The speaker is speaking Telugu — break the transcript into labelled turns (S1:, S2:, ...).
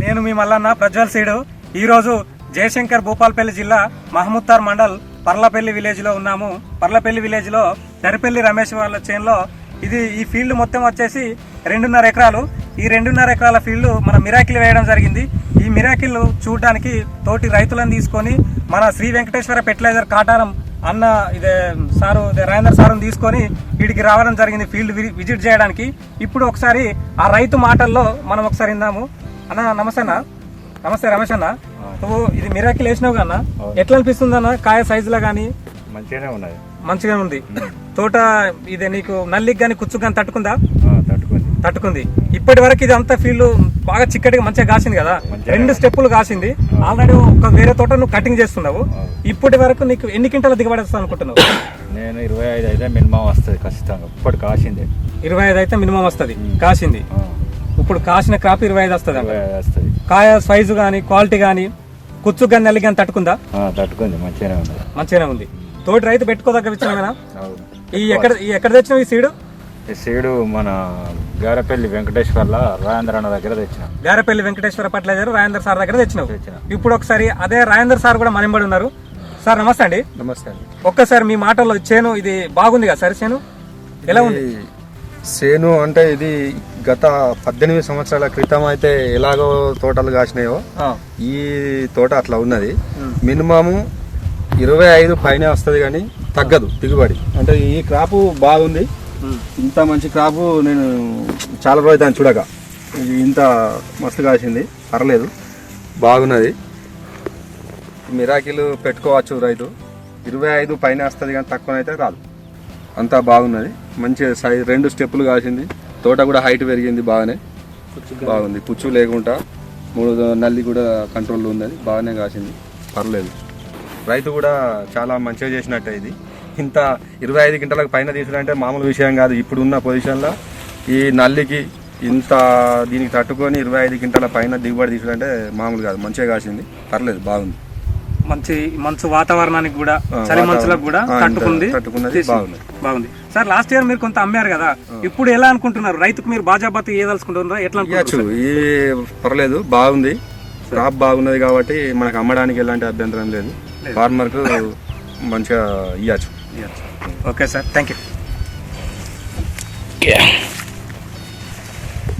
S1: నేను మీ మల్లన్న ప్రజ్వల్ సీడు. ఈరోజు జయశంకర్ భూపాలపల్లి జిల్లా మహమూద్తార్ మండల్ పర్లపల్లి విలేజ్ లో ఉన్నాము. పర్లపల్లి విలేజ్ లో దరిపల్లి రమేష్ వాళ్ళ చేనులో ఈ ఫీల్డ్ మొత్తం వచ్చేసి 2.5 ఎకరాలు. ఈ 2.5 ఎకరాల ఫీల్డ్ మన మిరాకిల్ వేయడం జరిగింది. ఈ మిరాకిల్ చూడడానికి తోటి రైతులను తీసుకొని మన శ్రీ వెంకటేశ్వర ఫెర్టిలైజర్ కాటారం అన్న రాజేందర్ సారుని తీసుకొని వీడికి రావడం జరిగింది ఫీల్డ్ విజిట్ చేయడానికి. ఇప్పుడు ఒకసారి ఆ రైతు మాటల్లో మనం ఒకసారి విందాము. అన్న నమస్తే అన్న. నమస్తే రమేష్ అన్న. నువ్వు ఇది మిరాకిల్ వేసినావు కన్నా, ఎట్లా అనిపిస్తుంది అన్న? కాయ సైజులో గానీ
S2: మంచిగానే ఉన్నది.
S1: మంచిగా ఉంది. తోట ఇది నీకు నల్లికి గానీ కుచ్చుకు గానీ తట్టుకుందా? తట్టుకుంది. ఇప్పటి వరకు ఇది అంతా ఫీల్డ్ బాగా చిక్కటిగా మంచిగా కాసింది కదా, 2 స్టెప్పులు కాసింది. ఆల్రెడీ ఒక వేరే తోట నువ్వు కటింగ్ చేస్తున్నావు. ఇప్పటి వరకు నీకు ఎన్ని క్వింటాల దిగుబడి వస్తుంది అనుకుంటున్నావు?
S2: నేను 25 అయితే మినిమం వస్తుంది ఖచ్చితంగా. ఇప్పుడు కాసింది
S1: 25 అయితే మినిమం వస్తుంది. కాసింది ఇప్పుడు కాసిన క్రాప్ 25 వస్తుంది. కాయ సైజు గానీ క్వాలిటీ గానీ కుచ్చు గానీ నల్లి గానీ తట్టుకుందా?
S2: తట్టుకుంది.
S1: మంచిగానే ఉంది. తోటి రైతు పెట్టుకోదగ్గ విషయమేనా? ఎక్కడ తెచ్చినావు ఈ సీడు?
S2: ఈ సీడు మన గారపల్లి వెంకటేశ్వర్ల రాజేంద్ర అన్న దగ్గర తెచ్చిన.
S1: గారపల్లి వెంకటేశ్వర ఫెర్టిలైజర్ రాజేందర్ సార్ దగ్గర తెచ్చినావు. ఇప్పుడు ఒకసారి అదే రాజేందర్ సార్ కూడా మనబడి ఉన్నారు. సార్ నమస్తే అండి.
S3: నమస్తే అండి.
S1: ఒక్కసారి మీ మాటల్లో చేను ఇది బాగుంది కదా సార్? చేను ఎలా ఉంది?
S3: చేను అంటే ఇది గత 18 సంవత్సరాల క్రితం అయితే ఎలాగో తోటలు కాసినాయో ఈ తోట అట్లా ఉన్నది. మినిమము 25 పైన వస్తుంది కానీ తగ్గదు దిగుబడి. అంటే ఈ క్రాపు బాగుంది. ఇంత మంచి క్రాపు నేను చాలా రోజు దాన్ని చూడక ఇంత మస్తు కాసింది. పర్లేదు, బాగున్నది. మిరాకిల్ పెట్టుకోవచ్చు రైతు. 25 పైన వస్తుంది కానీ తక్కువనైతే రాదు. అంతా బాగున్నది. మంచి సైజ్ 2 స్టెప్పులు కాసింది. తోట కూడా హైట్ పెరిగింది. బాగానే బాగుంది. పుచ్చు లేకుండా 3 నల్లి కూడా కంట్రోల్లో ఉన్నది. బాగానే కాసింది. పర్లేదు. రైతు కూడా చాలా మంచిగా చేసినట్టే. ఇది ఇంత 25 క్వింటాలకు పైన తీసుకుంటే మామూలు విషయం కాదు. ఇప్పుడున్న పొజిషన్లో ఈ నల్లికి ఇంత దీనికి తట్టుకొని 25 క్వింటాల పైన దిగుబడి తీసుకుంటే మామూలు కాదు. మంచిగా కాసింది. పర్లేదు, బాగుంది.
S1: మంచి వాతావరణానికి కూడా చలి మంచులకు కూడా
S3: తట్టుకున్నది.
S1: బాగుంది. సార్ లాస్ట్ ఇయర్ మీరు కొంత అమ్మారు కదా, ఇప్పుడు ఎలా అనుకుంటున్నారు? రైతుకు మీరు బాజాబాతి ఏదలుచుకుంటున్నారా? ఎట్లా
S3: ఈ పర్లేదు, బాగుంది. క్రాప్ బాగున్నది కాబట్టి మనకు అమ్మడానికి ఎలాంటి అభ్యంతరం లేదు. ఫార్మర్కు మంచిగా ఇవ్వచ్చు.
S1: Okay sir, thank you.